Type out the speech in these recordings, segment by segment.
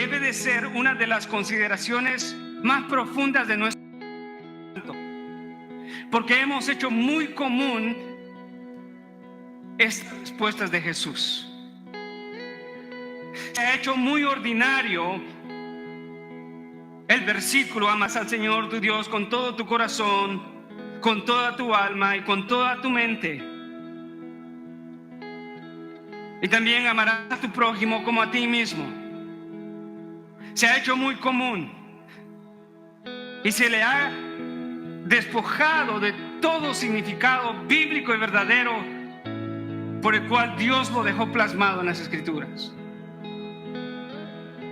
debe de ser una de las consideraciones más profundas de nuestro culto, porque hemos hecho muy común estas respuestas de Jesús. Se ha hecho muy ordinario el versículo: amas al Señor tu Dios con todo tu corazón, con toda tu alma y con toda tu mente. Y también amarás a tu prójimo como a ti mismo. Se ha hecho muy común y se le ha despojado de todo significado bíblico y verdadero por el cual Dios lo dejó plasmado en las Escrituras.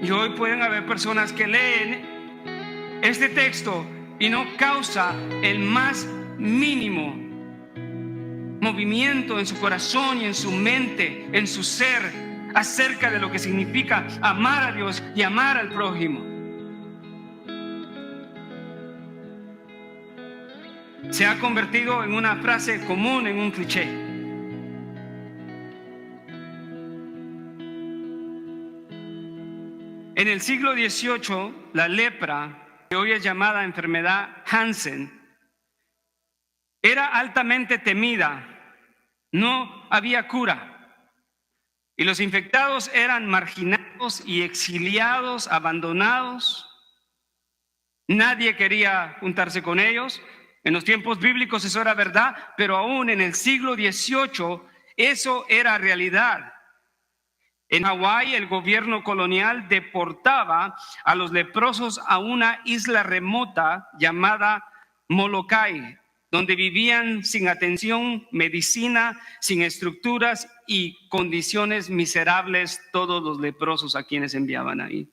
Y hoy pueden haber personas que leen este texto y no causa el más mínimo movimiento en su corazón y en su mente, en su ser, acerca de lo que significa amar a Dios y amar al prójimo. Se ha convertido en una frase común, en un cliché. En el siglo XVIII, la lepra, que hoy es llamada enfermedad Hansen, era altamente temida. No había cura. Y los infectados eran marginados y exiliados, abandonados. Nadie quería juntarse con ellos. En los tiempos bíblicos eso era verdad, pero aún en el siglo XVIII eso era realidad. En Hawái, el gobierno colonial deportaba a los leprosos a una isla remota llamada Molokai, donde vivían sin atención, medicina, sin estructuras y condiciones miserables todos los leprosos a quienes enviaban ahí.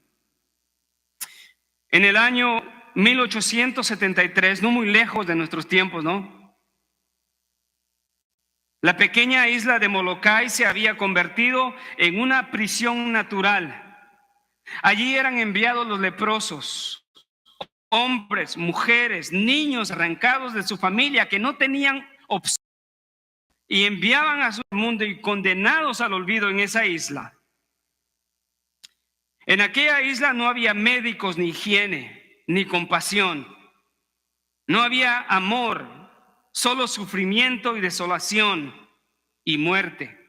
En el año 1873, no muy lejos de nuestros tiempos, ¿no? La pequeña isla de Molokai se había convertido en una prisión natural. Allí eran enviados los leprosos, hombres, mujeres, niños arrancados de su familia que no tenían opción y enviaban a su mundo y condenados al olvido en esa isla. En aquella isla no había médicos, ni higiene, ni compasión. No había amor, solo sufrimiento y desolación y muerte.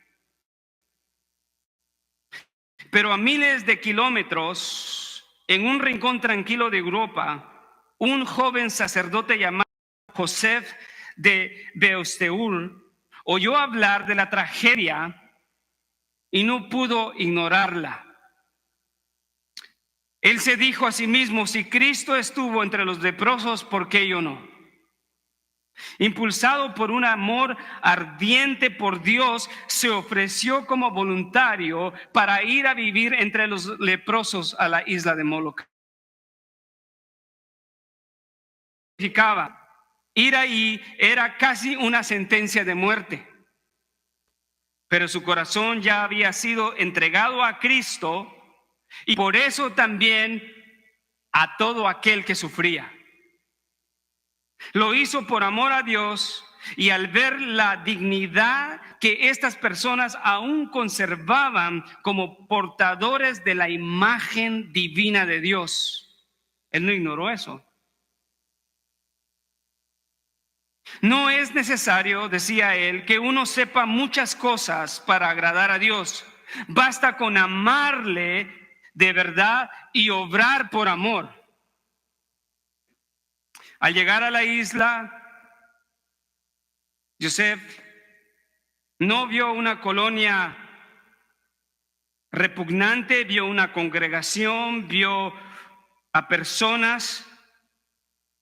Pero a miles de kilómetros, en un rincón tranquilo de Europa, un joven sacerdote llamado Joseph de Beausteul oyó hablar de la tragedia y no pudo ignorarla. Él se dijo a sí mismo: si Cristo estuvo entre los leprosos, ¿por qué yo no? Impulsado por un amor ardiente por Dios, se ofreció como voluntario para ir a vivir entre los leprosos a la isla de Molokai. Ir ahí era casi una sentencia de muerte, pero su corazón ya había sido entregado a Cristo y por eso también a todo aquel que sufría. Lo hizo por amor a Dios y al ver la dignidad que estas personas aún conservaban como portadores de la imagen divina de Dios, él no ignoró eso. No es necesario, decía él, que uno sepa muchas cosas para agradar a Dios. Basta con amarle de verdad y obrar por amor. Al llegar a la isla, Joseph no vio una colonia repugnante, vio una congregación, vio a personas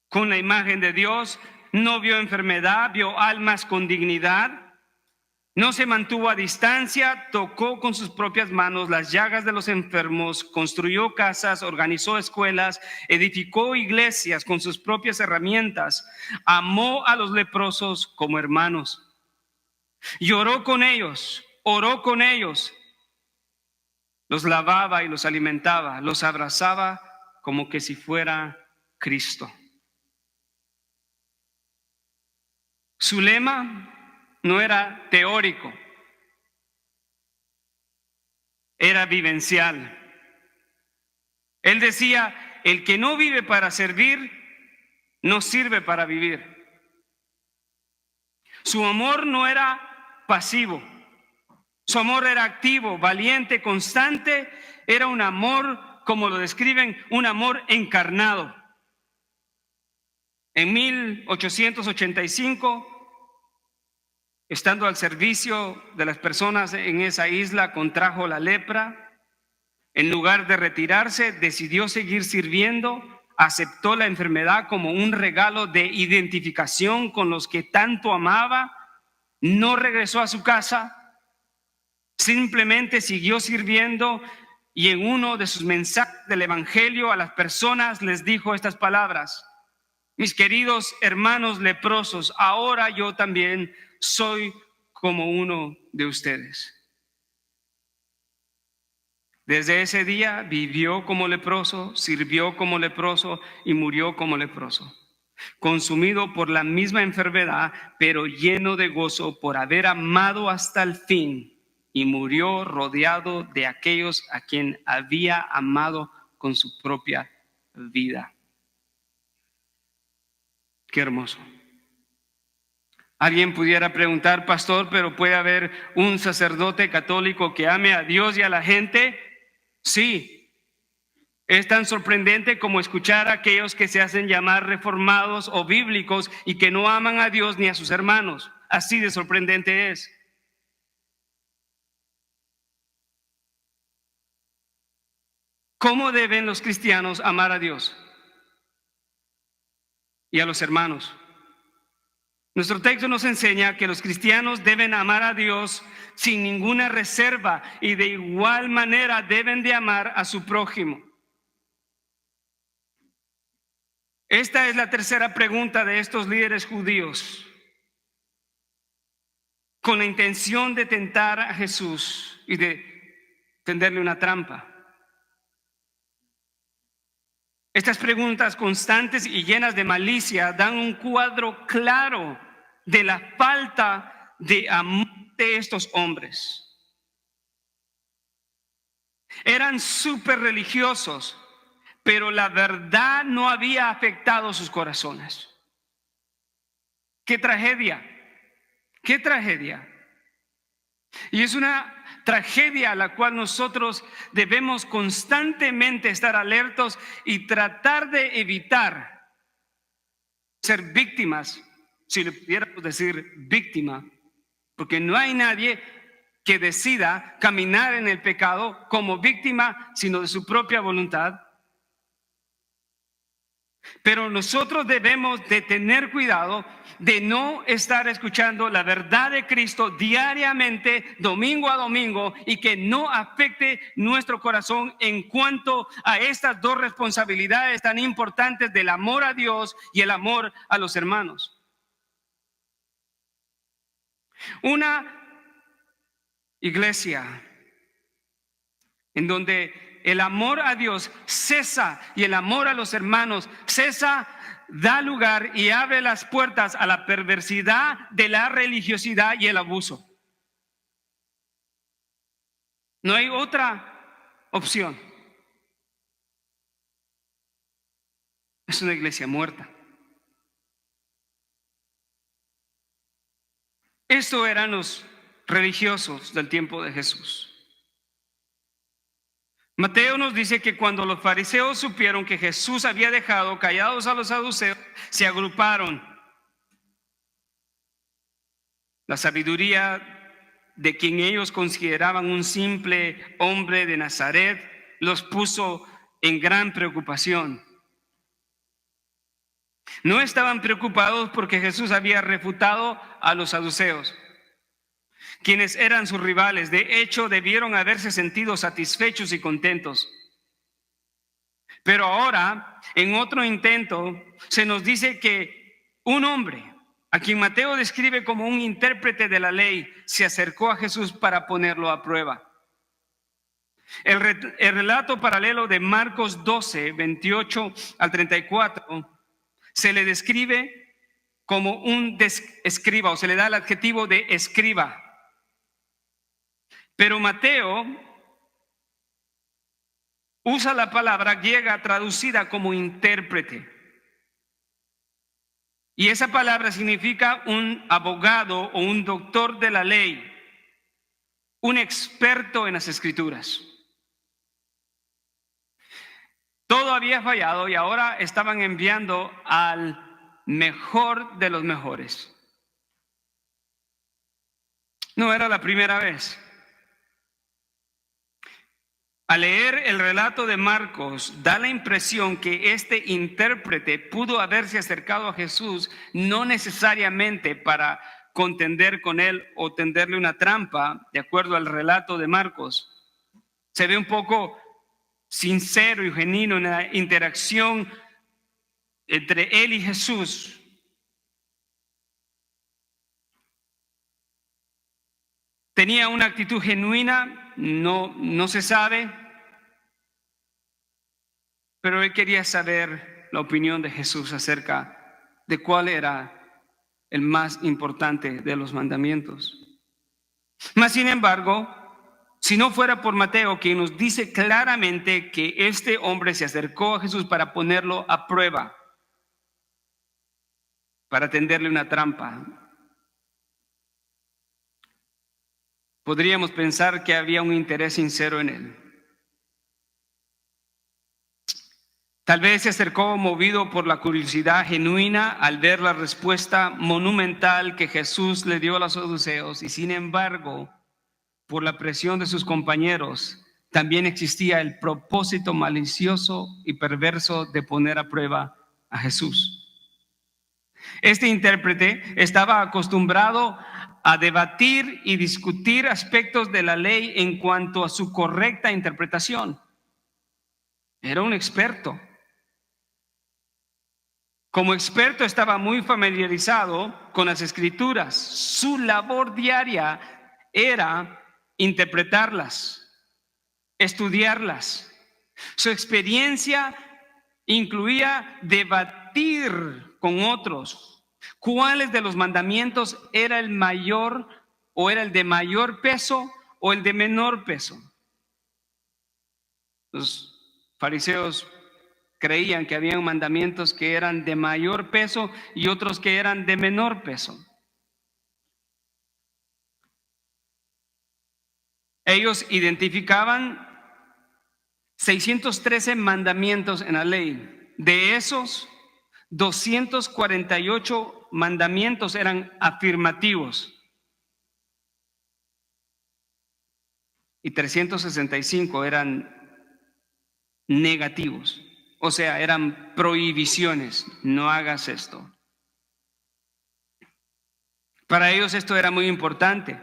con la imagen de Dios, no vio enfermedad, vio almas con dignidad. No se mantuvo a distancia, tocó con sus propias manos las llagas de los enfermos, construyó casas, organizó escuelas, edificó iglesias con sus propias herramientas, amó a los leprosos como hermanos, lloró con ellos, oró con ellos, los lavaba y los alimentaba, los abrazaba como que si fuera Cristo. Su lema no era teórico, era vivencial. Él decía, el que no vive para servir, no sirve para vivir. Su amor no era pasivo, su amor era activo, valiente, constante. Era un amor, como lo describen, un amor encarnado. En 1885, estando al servicio de las personas en esa isla, contrajo la lepra. En lugar de retirarse, decidió seguir sirviendo, aceptó la enfermedad como un regalo de identificación con los que tanto amaba, no regresó a su casa, simplemente siguió sirviendo, y en uno de sus mensajes del Evangelio a las personas les dijo estas palabras: mis queridos hermanos leprosos, ahora yo también soy como uno de ustedes. Desde ese día vivió como leproso, sirvió como leproso y murió como leproso, consumido por la misma enfermedad, pero lleno de gozo por haber amado hasta el fin, y murió rodeado de aquellos a quien había amado con su propia vida. Qué hermoso. Alguien pudiera preguntar, pastor, ¿pero puede haber un sacerdote católico que ame a Dios y a la gente? Sí, es tan sorprendente como escuchar a aquellos que se hacen llamar reformados o bíblicos y que no aman a Dios ni a sus hermanos. Así de sorprendente es. ¿Cómo deben los cristianos amar a Dios y a los hermanos? Nuestro texto nos enseña que los cristianos deben amar a Dios sin ninguna reserva y de igual manera deben de amar a su prójimo. Esta es la tercera pregunta de estos líderes judíos, con la intención de tentar a Jesús y de tenderle una trampa. Estas preguntas constantes y llenas de malicia dan un cuadro claro de la falta de amor de estos hombres. Eran súper religiosos, pero la verdad no había afectado sus corazones. ¡Qué tragedia! ¡Qué tragedia! Y es una tragedia a la cual nosotros debemos constantemente estar alertos y tratar de evitar ser víctimas, si le pudiéramos decir víctima, porque no hay nadie que decida caminar en el pecado como víctima, sino de su propia voluntad. Pero nosotros debemos de tener cuidado de no estar escuchando la verdad de Cristo diariamente, domingo a domingo, y que no afecte nuestro corazón en cuanto a estas dos responsabilidades tan importantes del amor a Dios y el amor a los hermanos. Una iglesia en donde el amor a Dios cesa y el amor a los hermanos cesa, da lugar y abre las puertas a la perversidad de la religiosidad y el abuso. No hay otra opción. Es una iglesia muerta. Esto eran los religiosos del tiempo de Jesús. Mateo nos dice que cuando los fariseos supieron que Jesús había dejado callados a los saduceos, se agruparon. La sabiduría de quien ellos consideraban un simple hombre de Nazaret los puso en gran preocupación. No estaban preocupados porque Jesús había refutado a los saduceos, quienes eran sus rivales. De hecho, debieron haberse sentido satisfechos y contentos. Pero ahora, en otro intento, se nos dice que un hombre, a quien Mateo describe como un intérprete de la ley, se acercó a Jesús para ponerlo a prueba. El relato paralelo de Marcos 12, 28 al 34, se le describe como un escriba, o se le da el adjetivo de escriba. Pero Mateo usa la palabra griega traducida como intérprete. Y esa palabra significa un abogado o un doctor de la ley, un experto en las escrituras. Todo había fallado y ahora estaban enviando al mejor de los mejores. No era la primera vez. Al leer el relato de Marcos, da la impresión que este intérprete pudo haberse acercado a Jesús no necesariamente para contender con él o tenderle una trampa, de acuerdo al relato de Marcos. Se ve un poco sincero y genuino en la interacción entre él y Jesús. ¿Tenía una actitud genuina? No se sabe, pero él quería saber la opinión de Jesús acerca de cuál era el más importante de los mandamientos. Mas, sin embargo, si no fuera por Mateo, quien nos dice claramente que este hombre se acercó a Jesús para ponerlo a prueba, para tenderle una trampa, podríamos pensar que había un interés sincero en él. Tal vez se acercó movido por la curiosidad genuina al ver la respuesta monumental que Jesús le dio a los saduceos, y sin embargo, por la presión de sus compañeros, también existía el propósito malicioso y perverso de poner a prueba a Jesús. Este intérprete estaba acostumbrado a debatir y discutir aspectos de la ley en cuanto a su correcta interpretación. Era un experto. Como experto estaba muy familiarizado con las escrituras. Su labor diaria era interpretarlas, estudiarlas. Su experiencia incluía debatir con otros cuáles de los mandamientos era el mayor, o era el de mayor peso o el de menor peso. Los fariseos creían que había mandamientos que eran de mayor peso y otros que eran de menor peso. Ellos identificaban 613 mandamientos en la ley. De esos, 248 mandamientos eran afirmativos y 365 eran negativos. O sea, eran prohibiciones. No hagas esto. Para ellos esto era muy importante.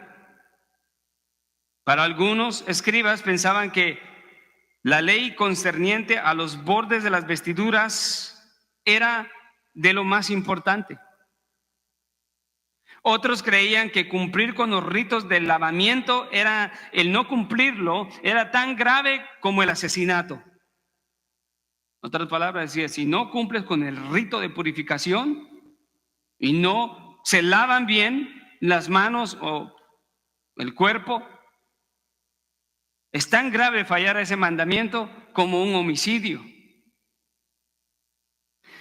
Para algunos escribas pensaban que la ley concerniente a los bordes de las vestiduras era de lo más importante. Otros creían que cumplir con los ritos del lavamiento era, el no cumplirlo era tan grave como el asesinato. En otras palabras, decía, si no cumples con el rito de purificación y no se lavan bien las manos o el cuerpo, es tan grave fallar a ese mandamiento como un homicidio.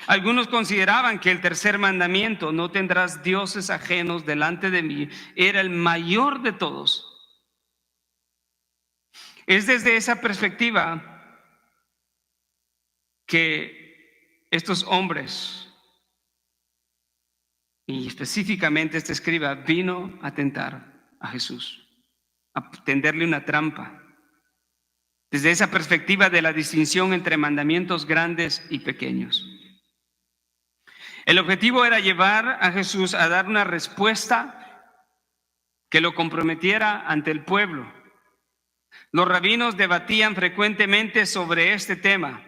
Algunos consideraban que el tercer mandamiento, no tendrás dioses ajenos delante de mí, era el mayor de todos. Es desde esa perspectiva que estos hombres, y específicamente este escriba, vino a tentar a Jesús, a tenderle una trampa. Desde esa perspectiva de la distinción entre mandamientos grandes y pequeños. El objetivo era llevar a Jesús a dar una respuesta que lo comprometiera ante el pueblo. Los rabinos debatían frecuentemente sobre este tema.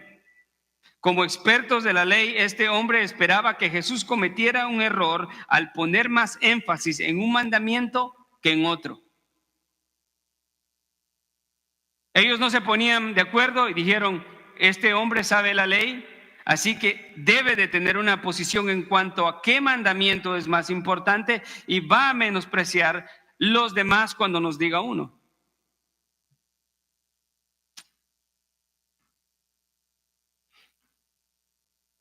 Como expertos de la ley, este hombre esperaba que Jesús cometiera un error al poner más énfasis en un mandamiento que en otro. Ellos no se ponían de acuerdo y dijeron, este hombre sabe la ley, así que debe de tener una posición en cuanto a qué mandamiento es más importante y va a menospreciar los demás cuando nos diga uno.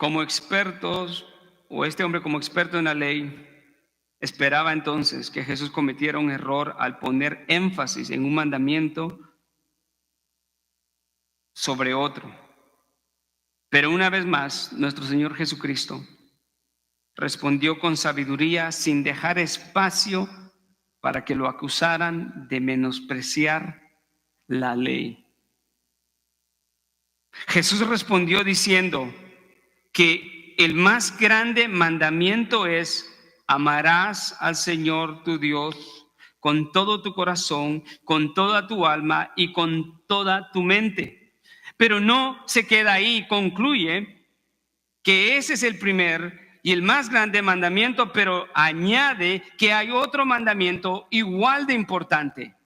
como expertos, o este hombre como experto en la ley, esperaba entonces que Jesús cometiera un error al poner énfasis en un mandamiento sobre otro. Pero una vez más, nuestro Señor Jesucristo respondió con sabiduría, sin dejar espacio para que lo acusaran de menospreciar la ley. Jesús respondió diciendo que el más grande mandamiento es: amarás al Señor tu Dios con todo tu corazón, con toda tu alma y con toda tu mente. Pero no se queda ahí, concluye que ese es el primer y el más grande mandamiento, pero añade que hay otro mandamiento igual de importante,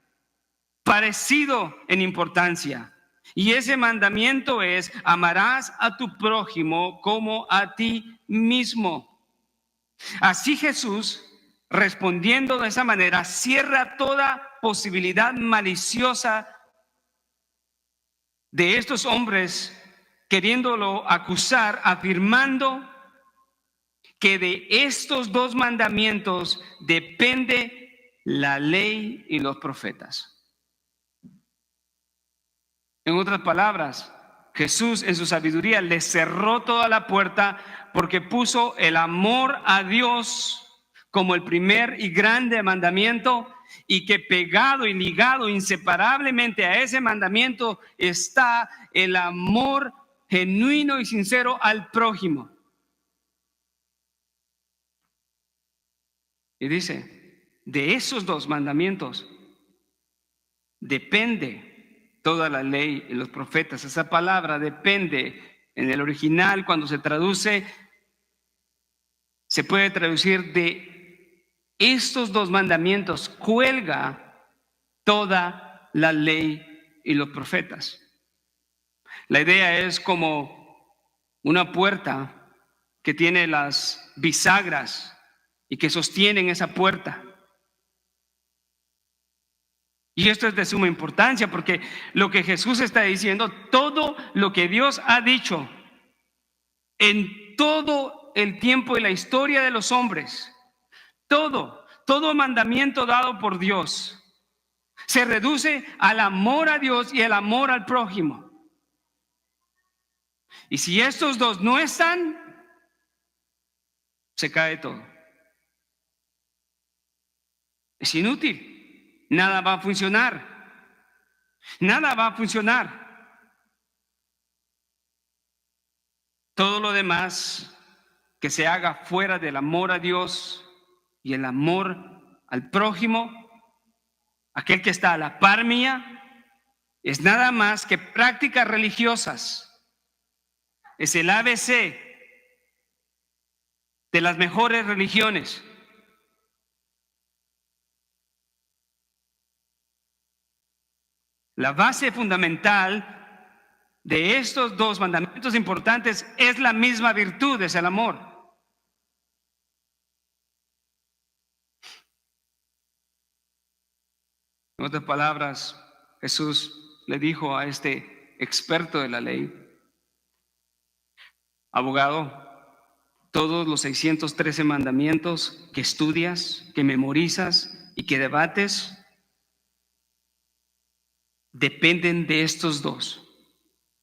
parecido en importancia. Y ese mandamiento es: amarás a tu prójimo como a ti mismo. Así Jesús, respondiendo de esa manera, cierra toda posibilidad maliciosa de estos hombres queriéndolo acusar, afirmando que de estos dos mandamientos depende la ley y los profetas. En otras palabras, Jesús en su sabiduría le cerró toda la puerta porque puso el amor a Dios como el primer y grande mandamiento, y que pegado y ligado inseparablemente a ese mandamiento está el amor genuino y sincero al prójimo. Y dice, de esos dos mandamientos depende toda la ley y los profetas. Esa palabra depende en el original, cuando se traduce, se puede traducir: de estos dos mandamientos cuelga toda la ley y los profetas. La idea es como una puerta que tiene las bisagras y que sostienen esa puerta. Y esto es de suma importancia, porque lo que Jesús está diciendo, todo lo que Dios ha dicho en todo el tiempo y la historia de los hombres, todo mandamiento dado por Dios se reduce al amor a Dios y el amor al prójimo. Y si estos dos no están, se cae todo. Es inútil. Nada va a funcionar. Nada va a funcionar. Todo lo demás que se haga fuera del amor a Dios y el amor al prójimo, aquel que está a la par mía, es nada más que prácticas religiosas. Es el ABC de las mejores religiones. La base fundamental de estos dos mandamientos importantes es la misma virtud, es el amor. En otras palabras, Jesús le dijo a este experto de la ley: abogado, todos los 613 mandamientos que estudias, que memorizas y que debates dependen de estos dos: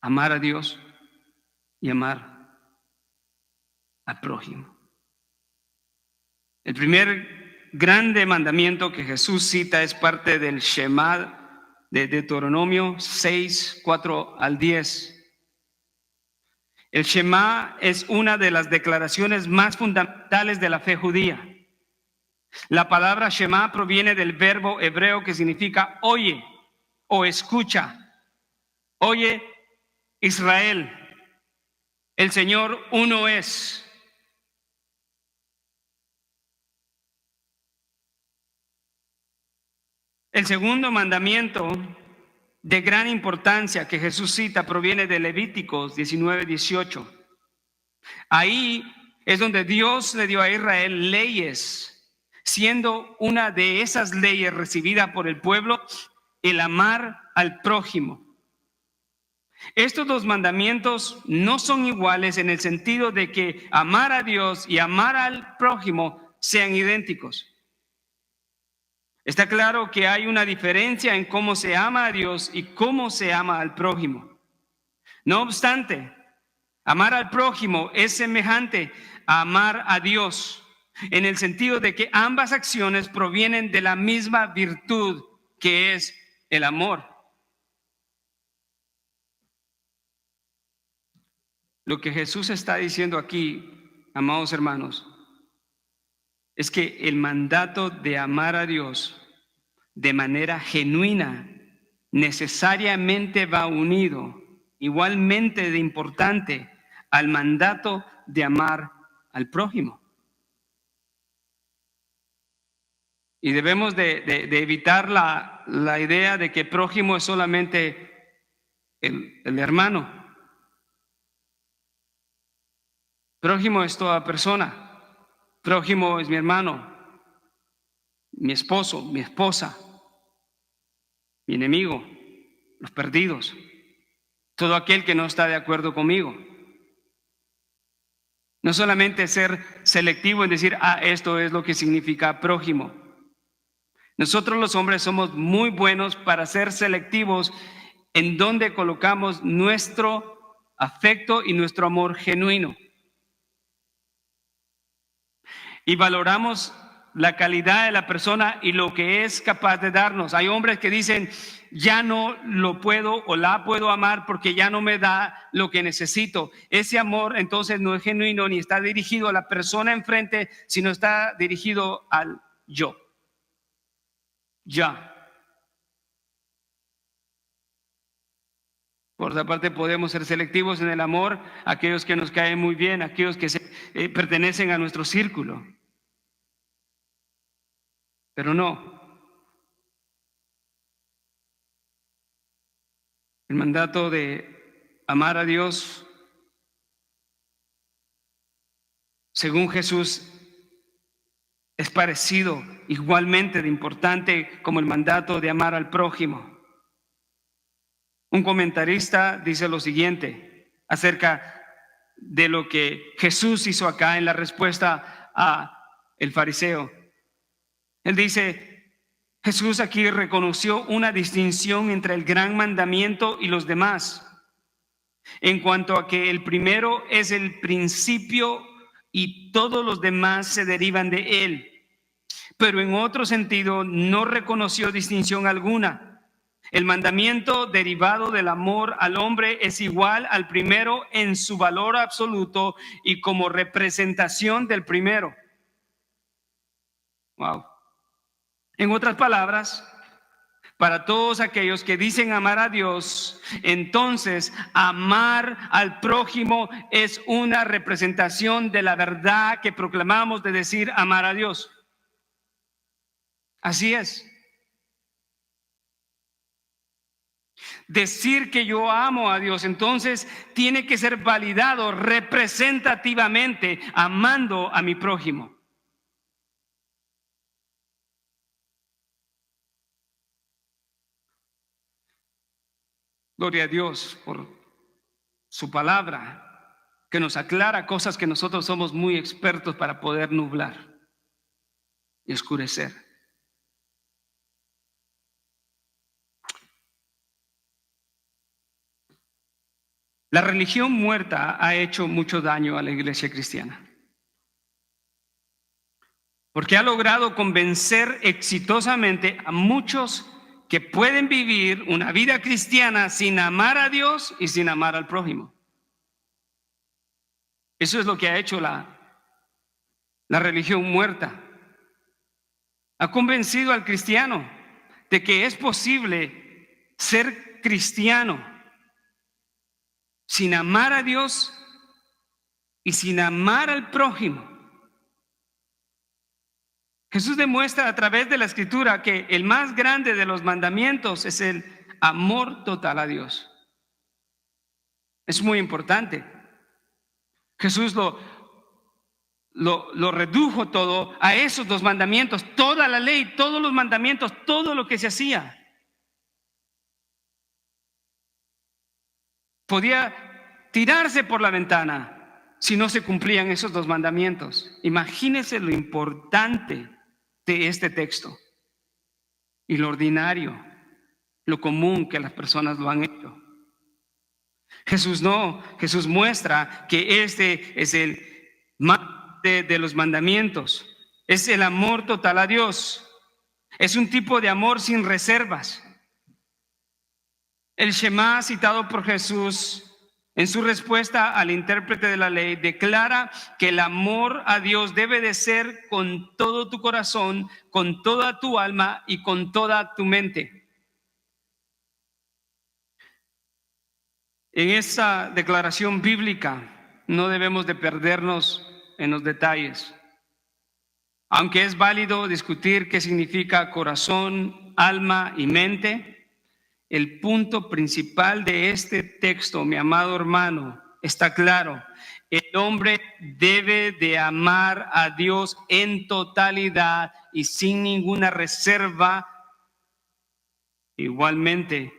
amar a Dios y amar al prójimo. El primer grande mandamiento que Jesús cita es parte del Shema de Deuteronomio 6, 4 al 10. El Shema es una de las declaraciones más fundamentales de la fe judía. La palabra Shema proviene del verbo hebreo que significa oye o escucha. Oye, Israel, el Señor uno es. El segundo mandamiento de gran importancia que Jesús cita proviene de Levíticos 19:18. Ahí es donde Dios le dio a Israel leyes, siendo una de esas leyes recibida por el pueblo el amar al prójimo. Estos dos mandamientos no son iguales en el sentido de que amar a Dios y amar al prójimo sean idénticos. Está claro que hay una diferencia en cómo se ama a Dios y cómo se ama al prójimo. No obstante, amar al prójimo es semejante a amar a Dios, en el sentido de que ambas acciones provienen de la misma virtud, que es el amor. Lo que Jesús está diciendo aquí, amados hermanos, es que el mandato de amar a Dios de manera genuina necesariamente va unido, igualmente de importante, al mandato de amar al prójimo. Y debemos de evitar la idea de que prójimo es solamente el hermano. Prójimo es toda persona. Prójimo es mi hermano, mi esposo, mi esposa, mi enemigo, los perdidos, todo aquel que no está de acuerdo conmigo. No solamente ser selectivo en decir, esto es lo que significa prójimo. Nosotros los hombres somos muy buenos para ser selectivos en donde colocamos nuestro afecto y nuestro amor genuino. Y valoramos la calidad de la persona y lo que es capaz de darnos. Hay hombres que dicen, ya no lo puedo o la puedo amar porque ya no me da lo que necesito. Ese amor entonces no es genuino ni está dirigido a la persona enfrente, sino está dirigido al yo. Ya. Por otra parte, podemos ser selectivos en el amor, aquellos que nos caen muy bien, aquellos que pertenecen a nuestro círculo. Pero no. El mandato de amar a Dios, según Jesús, es parecido, igualmente de importante como el mandato de amar al prójimo. Un comentarista dice lo siguiente acerca de lo que Jesús hizo acá en la respuesta a el fariseo. Él dice, Jesús aquí reconoció una distinción entre el gran mandamiento y los demás, en cuanto a que el primero es el principio y todos los demás se derivan de él. Pero en otro sentido no reconoció distinción alguna. El mandamiento derivado del amor al hombre es igual al primero en su valor absoluto y como representación del primero. Wow. En otras palabras, para todos aquellos que dicen amar a Dios, entonces amar al prójimo es una representación de la verdad que proclamamos de decir amar a Dios. Así es. Decir que yo amo a Dios, entonces tiene que ser validado representativamente amando a mi prójimo. Gloria a Dios por su palabra, que nos aclara cosas que nosotros somos muy expertos para poder nublar y oscurecer. La religión muerta ha hecho mucho daño a la iglesia cristiana, porque ha logrado convencer exitosamente a muchos que pueden vivir una vida cristiana sin amar a Dios y sin amar al prójimo. Eso es lo que ha hecho la religión muerta. Ha convencido al cristiano de que es posible ser cristiano sin amar a Dios y sin amar al prójimo. Jesús demuestra a través de la Escritura que el más grande de los mandamientos es el amor total a Dios. Es muy importante. Jesús lo redujo todo a esos dos mandamientos, toda la ley, todos los mandamientos, todo lo que se hacía. podía tirarse por la ventana si no se cumplían esos 2 mandamientos. Imagínense lo importante de este texto y lo ordinario, lo común que las personas lo han hecho. Jesús no, Jesús muestra que este es el más de los mandamientos, es el amor total a Dios, es un tipo de amor sin reservas. El Shema citado por Jesús en su respuesta al intérprete de la ley declara que el amor a Dios debe de ser con todo tu corazón, con toda tu alma y con toda tu mente. En esa declaración bíblica no debemos de perdernos en los detalles. Aunque es válido discutir qué significa corazón, alma y mente, el punto principal de este texto, mi amado hermano, está claro. El hombre debe de amar a Dios en totalidad y sin ninguna reserva, igualmente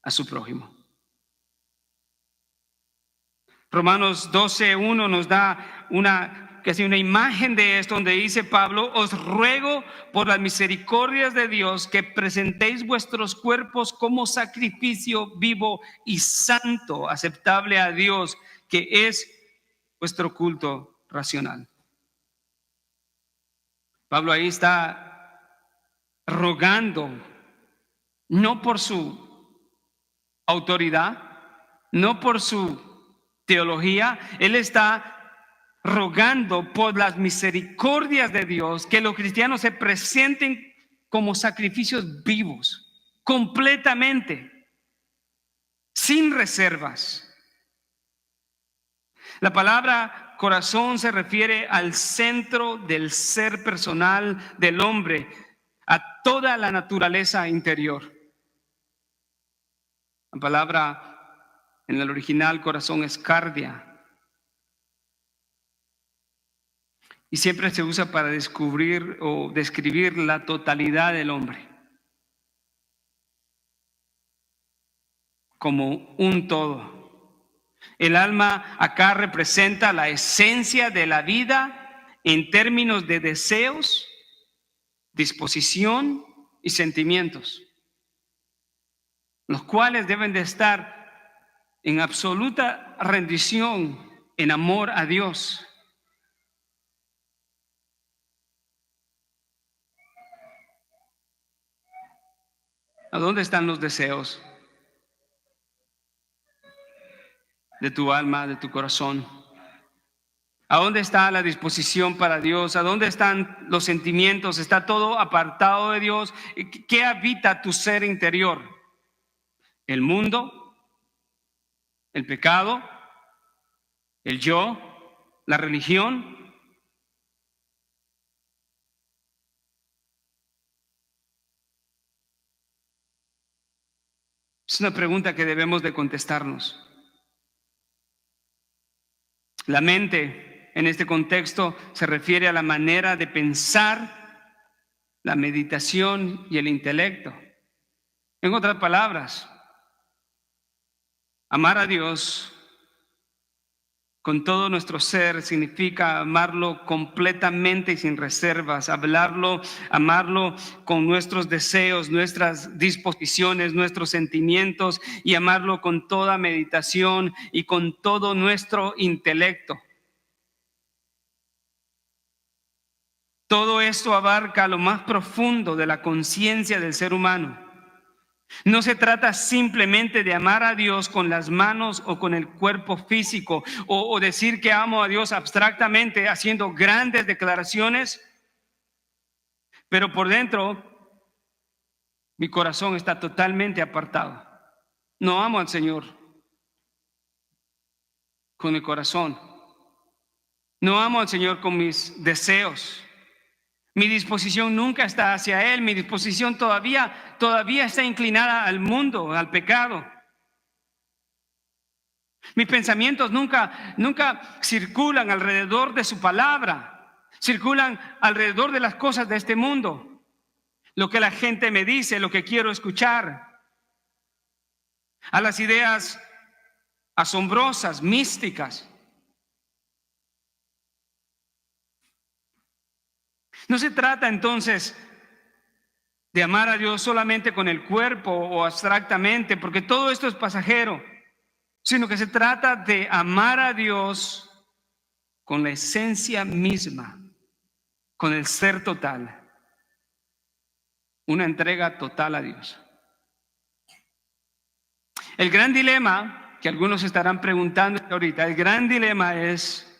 a su prójimo. Romanos 12:1 nos da una imagen de esto, donde dice Pablo: os ruego por las misericordias de Dios que presentéis vuestros cuerpos como sacrificio vivo y santo, aceptable a Dios, que es vuestro culto racional. Pablo ahí está rogando, no por su autoridad, no por su teología, él está rogando por las misericordias de Dios que los cristianos se presenten como sacrificios vivos, completamente, sin reservas. La palabra corazón se refiere al centro del ser personal del hombre, a toda la naturaleza interior. La palabra en el original corazón es cardia. Y siempre se usa para descubrir o describir la totalidad del hombre, como un todo. El alma acá representa la esencia de la vida en términos de deseos, disposición y sentimientos, los cuales deben de estar en absoluta rendición, en amor a Dios. ¿A dónde están los deseos de tu alma, de tu corazón? ¿A dónde está la disposición para Dios? ¿A dónde están los sentimientos? ¿Está todo apartado de Dios? ¿Qué habita tu ser interior? ¿El mundo? ¿El pecado? ¿El yo? ¿La religión? Es una pregunta que debemos de contestarnos. La mente, en este contexto, se refiere a la manera de pensar, la meditación y el intelecto. En otras palabras, amar a Dios con todo nuestro ser significa amarlo completamente y sin reservas, amarlo con nuestros deseos, nuestras disposiciones, nuestros sentimientos, y amarlo con toda meditación y con todo nuestro intelecto. Todo esto abarca lo más profundo de la conciencia del ser humano. No se trata simplemente de amar a Dios con las manos o con el cuerpo físico, o decir que amo a Dios abstractamente haciendo grandes declaraciones, pero por dentro mi corazón está totalmente apartado. No amo al Señor con el corazón. No amo al Señor con mis deseos. Mi disposición nunca está hacia Él. Mi disposición todavía está inclinada al mundo, al pecado. Mis pensamientos nunca circulan alrededor de su palabra. Circulan alrededor de las cosas de este mundo. Lo que la gente me dice, lo que quiero escuchar. A las ideas asombrosas, místicas. No se trata entonces de amar a Dios solamente con el cuerpo o abstractamente, porque todo esto es pasajero, sino que se trata de amar a Dios con la esencia misma, con el ser total, una entrega total a Dios. El gran dilema que algunos estarán preguntando ahorita, el gran dilema es: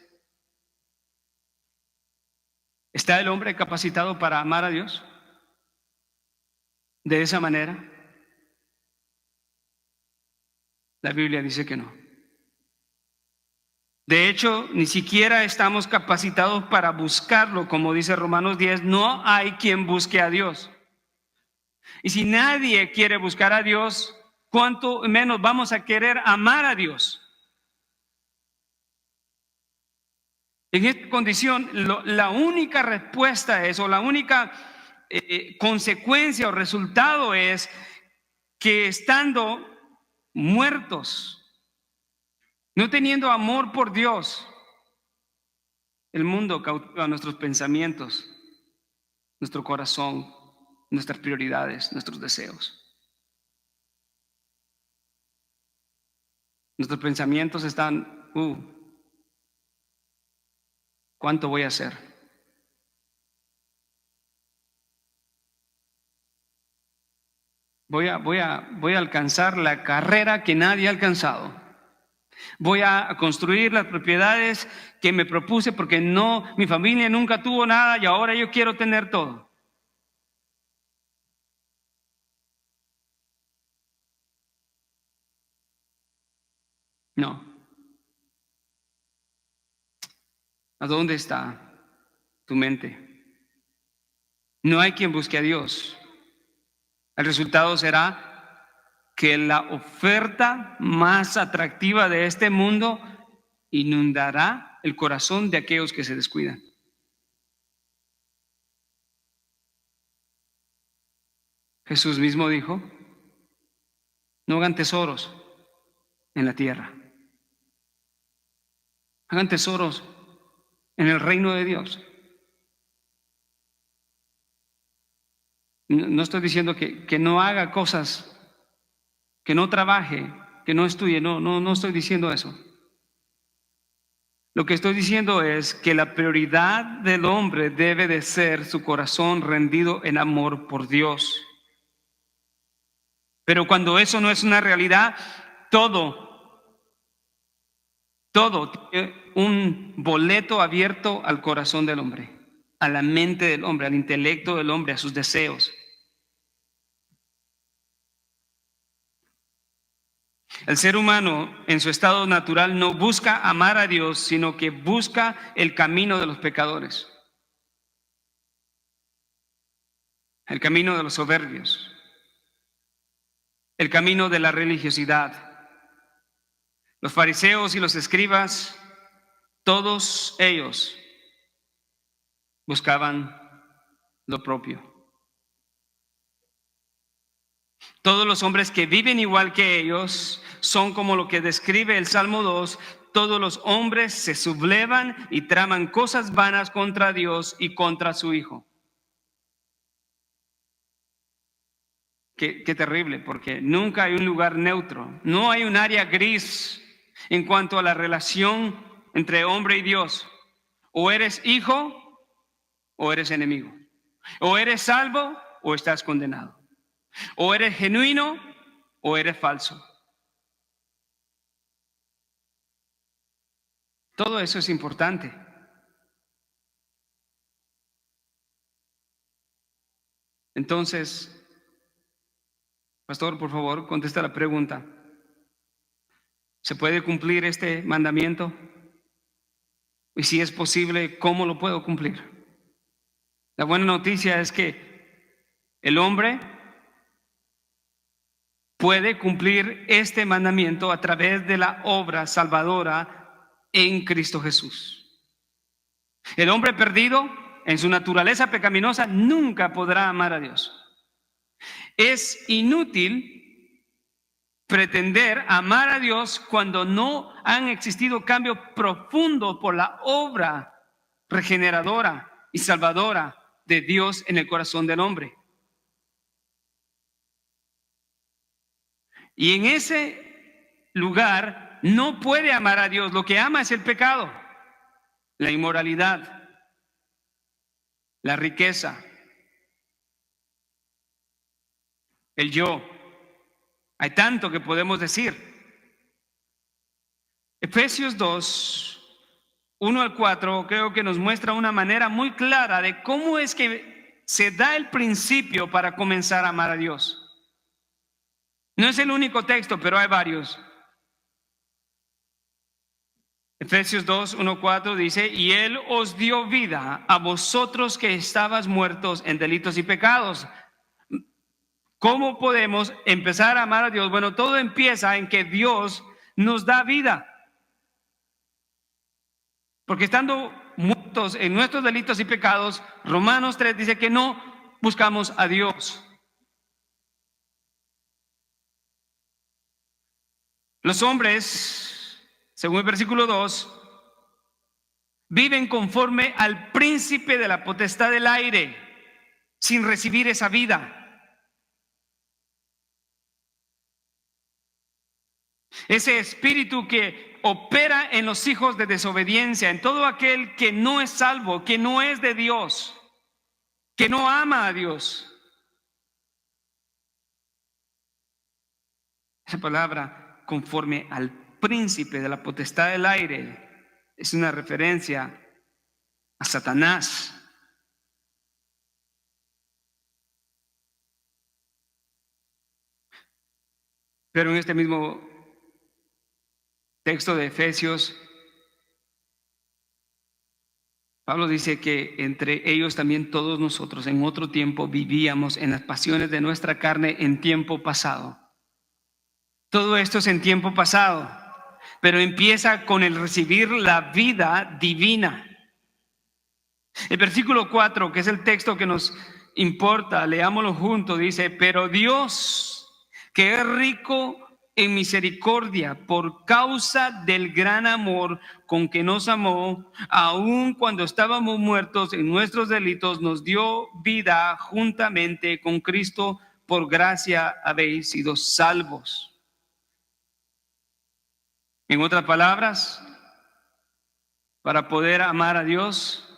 ¿está el hombre capacitado para amar a Dios de esa manera? La Biblia dice que no. De hecho, ni siquiera estamos capacitados para buscarlo, como dice Romanos 10, no hay quien busque a Dios. Y si nadie quiere buscar a Dios, ¿cuánto menos vamos a querer amar a Dios? En esta condición, la única respuesta es, o la única consecuencia o resultado es que estando muertos, no teniendo amor por Dios, el mundo cautiva nuestros pensamientos, nuestro corazón, nuestras prioridades, nuestros deseos. Nuestros pensamientos están, ¿cuánto voy a hacer? Voy a alcanzar la carrera que nadie ha alcanzado. Voy a construir las propiedades que me propuse porque mi familia nunca tuvo nada y ahora yo quiero tener todo. No. ¿A dónde está tu mente? No hay quien busque a Dios. El resultado será que la oferta más atractiva de este mundo inundará el corazón de aquellos que se descuidan. Jesús mismo dijo: no hagan tesoros en la tierra, hagan tesoros en el reino de Dios. No estoy diciendo que no haga cosas, que no trabaje, que no estudie, no estoy diciendo eso. Lo que estoy diciendo es que la prioridad del hombre debe de ser su corazón rendido en amor por Dios. Pero cuando eso no es una realidad, todo tiene un boleto abierto al corazón del hombre, a la mente del hombre, al intelecto del hombre, a sus deseos. El ser humano en su estado natural no busca amar a Dios, sino que busca el camino de los pecadores, el camino de los soberbios, el camino de la religiosidad. Los fariseos y los escribas, todos ellos buscaban lo propio. Todos los hombres que viven igual que ellos son como lo que describe el Salmo 2. Todos los hombres se sublevan y traman cosas vanas contra Dios y contra su Hijo. Qué terrible, porque nunca hay un lugar neutro, no hay un área gris en cuanto a la relación entre hombre y Dios. O eres hijo o eres enemigo, o eres salvo o estás condenado, o eres genuino o eres falso. Todo eso es importante. Entonces, pastor, por favor, contesta la pregunta. ¿Se puede cumplir este mandamiento? Y si es posible, ¿cómo lo puedo cumplir? La buena noticia es que el hombre puede cumplir este mandamiento a través de la obra salvadora en Cristo Jesús. El hombre perdido en su naturaleza pecaminosa nunca podrá amar a Dios. Es inútil pretender amar a Dios cuando no han existido cambios profundos por la obra regeneradora y salvadora de Dios en el corazón del hombre. Y en ese lugar no puede amar a Dios. Lo que ama es el pecado, la inmoralidad, la riqueza, el yo. Hay tanto que podemos decir. Efesios 2, 1 al 4, creo que nos muestra una manera muy clara de cómo es que se da el principio para comenzar a amar a Dios. No es el único texto, pero hay varios. Efesios 2, 1, 4 dice: y Él os dio vida a vosotros que estabas muertos en delitos y pecados. ¿Cómo podemos empezar a amar a Dios? Bueno, todo empieza en que Dios nos da vida. Porque estando muertos en nuestros delitos y pecados, Romanos 3 dice que no buscamos a Dios. Los hombres, según el versículo 2, viven conforme al príncipe de la potestad del aire, sin recibir esa vida. Ese espíritu que opera en los hijos de desobediencia, en todo aquel que no es salvo, que no es de Dios, que no ama a Dios. Esa palabra, conforme al príncipe de la potestad del aire, es una referencia a Satanás. Pero en este mismo texto de Efesios, Pablo dice que entre ellos también todos nosotros en otro tiempo vivíamos en las pasiones de nuestra carne en tiempo pasado. Todo esto es en tiempo pasado, pero empieza con el recibir la vida divina. El versículo 4, que es el texto que nos importa, leámoslo juntos, dice: pero Dios, que es rico en misericordia, por causa del gran amor con que nos amó, aun cuando estábamos muertos en nuestros delitos, nos dio vida juntamente con Cristo. Por gracia habéis sido salvos. En otras palabras, para poder amar a Dios,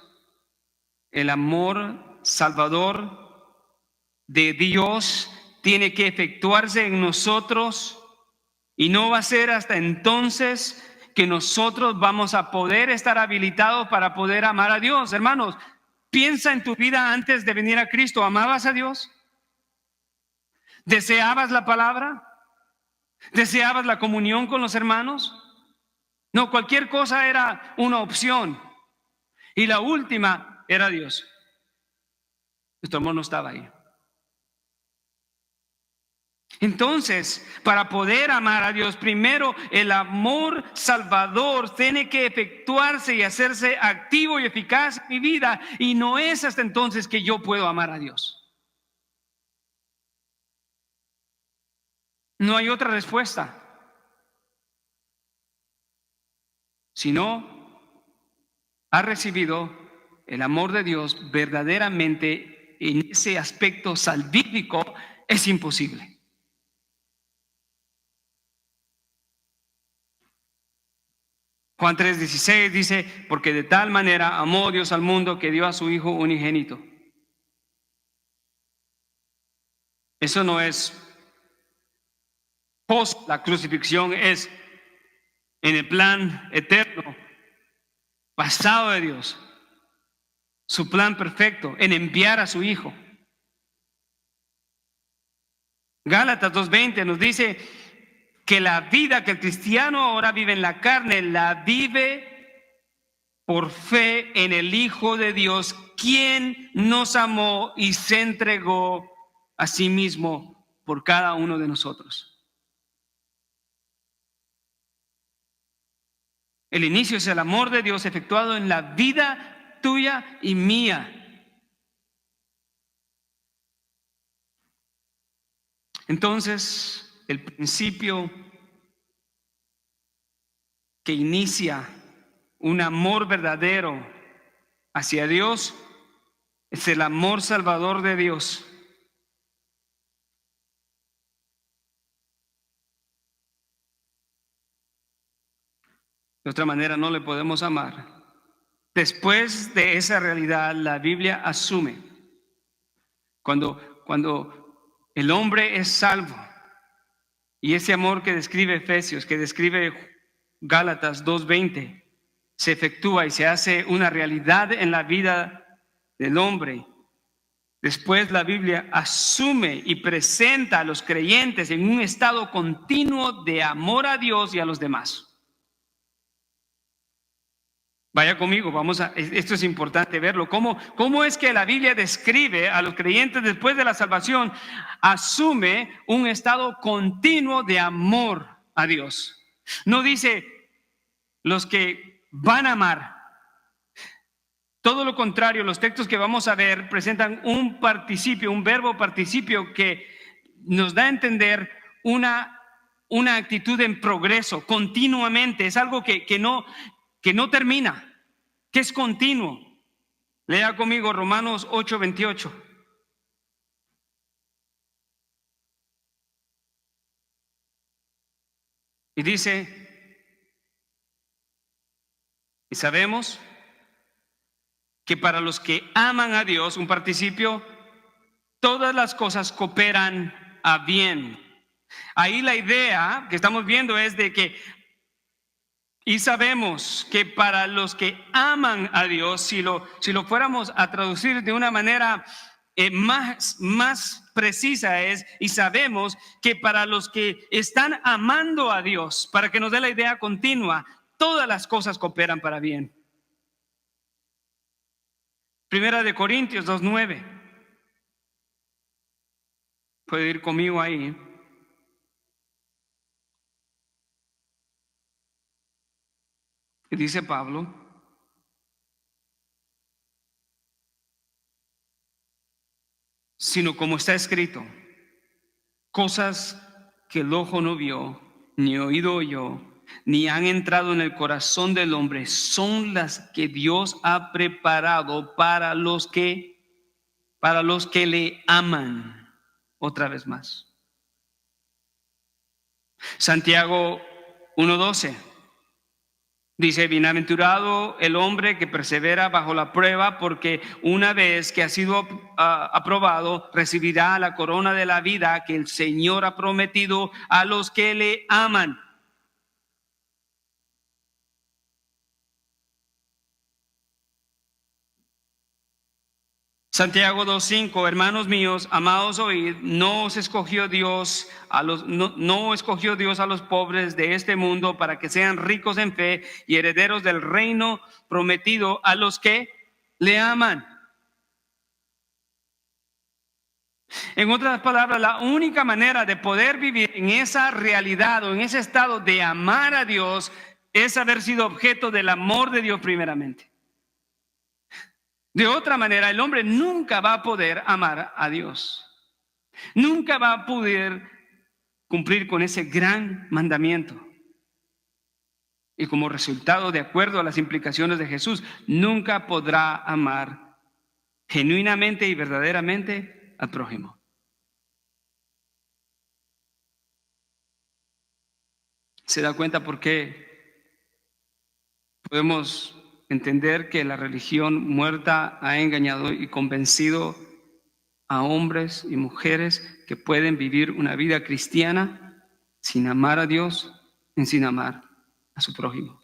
el amor salvador de Dios tiene que efectuarse en nosotros, y no va a ser hasta entonces que nosotros vamos a poder estar habilitados para poder amar a Dios. Hermanos, piensa en tu vida antes de venir a Cristo. ¿Amabas a Dios? ¿Deseabas la palabra? ¿Deseabas la comunión con los hermanos? No, cualquier cosa era una opción. Y la última era Dios. Nuestro amor no estaba ahí. Entonces, para poder amar a Dios, primero el amor salvador tiene que efectuarse y hacerse activo y eficaz en mi vida. Y no es hasta entonces que yo puedo amar a Dios. No hay otra respuesta. Si no ha recibido el amor de Dios verdaderamente en ese aspecto salvífico, es imposible. Juan 3:16 dice: porque de tal manera amó Dios al mundo que dio a su Hijo unigénito. Eso no es post la crucifixión, es en el plan eterno, pasado de Dios, su plan perfecto en enviar a su Hijo. Gálatas 2:20 nos dice que la vida que el cristiano ahora vive en la carne, la vive por fe en el Hijo de Dios, quien nos amó y se entregó a sí mismo por cada uno de nosotros. El inicio es el amor de Dios efectuado en la vida tuya y mía. Entonces, el principio que inicia un amor verdadero hacia Dios es el amor salvador de Dios. De otra manera no le podemos amar. Después de esa realidad, la Biblia asume, cuando el hombre es salvo, y ese amor que describe Efesios, que describe Gálatas 2:20, se efectúa y se hace una realidad en la vida del hombre. Después la Biblia asume y presenta a los creyentes en un estado continuo de amor a Dios y a los demás. Vaya conmigo, esto es importante verlo. ¿Cómo es que la Biblia describe a los creyentes después de la salvación? Asume un estado continuo de amor a Dios. No dice los que van a amar. Todo lo contrario, los textos que vamos a ver presentan un participio, un verbo participio que nos da a entender una actitud en progreso continuamente. Es algo que no termina, que es continuo. Lea conmigo Romanos 8:28. Y dice, y sabemos que para los que aman a Dios, un participio, todas las cosas cooperan a bien. Ahí la idea que estamos viendo es de que, y sabemos que para los que aman a Dios, si lo fuéramos a traducir de una manera más precisa es, y sabemos que para los que están amando a Dios, para que nos dé la idea continua, todas las cosas cooperan para bien. Primera de Corintios 2:9. Puede ir conmigo ahí. Y dice Pablo, sino como está escrito, cosas que el ojo no vio, ni oído oyó, ni han entrado en el corazón del hombre, son las que Dios ha preparado para los que le aman. Otra vez más. Santiago 1:12 dice, bienaventurado el hombre que persevera bajo la prueba, porque una vez que ha sido aprobado, recibirá la corona de la vida que el Señor ha prometido a los que le aman. Santiago 2:5, hermanos míos, amados, oíd, no escogió Dios a los pobres de este mundo para que sean ricos en fe y herederos del reino prometido a los que le aman. En otras palabras, la única manera de poder vivir en esa realidad o en ese estado de amar a Dios es haber sido objeto del amor de Dios primeramente. De otra manera, el hombre nunca va a poder amar a Dios. Nunca va a poder cumplir con ese gran mandamiento. Y como resultado, de acuerdo a las implicaciones de Jesús, nunca podrá amar genuinamente y verdaderamente al prójimo. ¿Se da cuenta por qué podemos entender que la religión muerta ha engañado y convencido a hombres y mujeres que pueden vivir una vida cristiana sin amar a Dios y sin amar a su prójimo?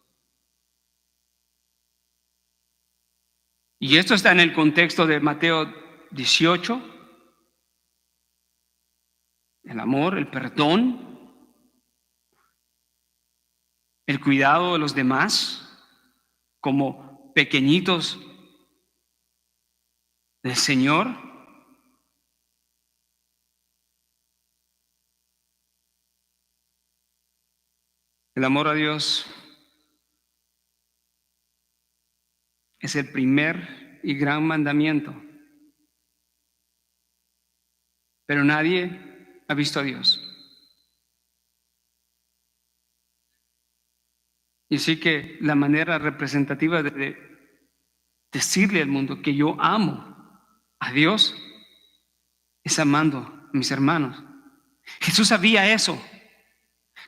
Y esto está en el contexto de Mateo 18, el amor, el perdón, el cuidado de los demás como pequeñitos del Señor. El amor a Dios es el primer y gran mandamiento. Pero nadie ha visto a Dios. Y sí que la manera representativa de decirle al mundo que yo amo a Dios es amando a mis hermanos. Jesús sabía eso,